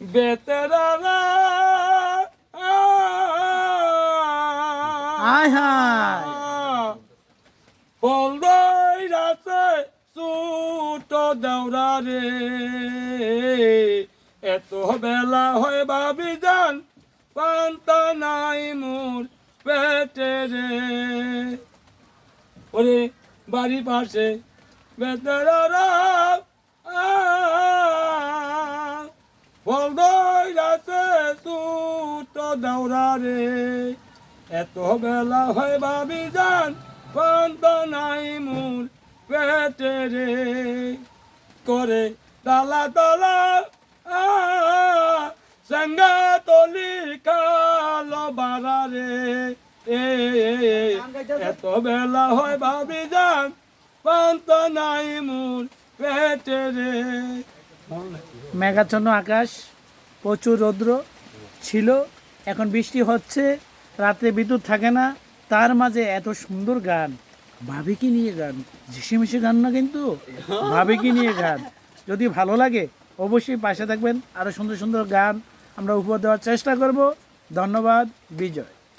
বেতেরারা আয় হায় বলদই রাতে ছুট দেওরা রে এত বেলা হয় ভাবি যান পান্তা নাই মোর পেটে রে ওরে বাড়ি পাশে বেতেরারা বলদই রাতে ছুট দেওরা রে এত বেলা হয় ভাবি যান পান্তা নাই মোর পেটে রে করে তালা তালা সঙ্গা তলি কালো বাড়া রে এত বেলা হয় ভাবি যান পান্তা নাই মোর পেটে রে মেঘাচ্ছন্ন আকাশ, প্রচুর রৌদ্র ছিল, এখন বৃষ্টি হচ্ছে, রাতে বিদ্যুৎ থাকে না, তার মাঝে এত সুন্দর গান, ভাবিকে নিয়ে গান, ঝিসিমিশি গান না কিন্তু, ভাবিকে নিয়ে গান। যদি ভালো লাগে অবশ্যই পাশে থাকবেন, আরও সুন্দর সুন্দর গান আমরা উপহার দেওয়ার চেষ্টা করব। ধন্যবাদ, বিজয়।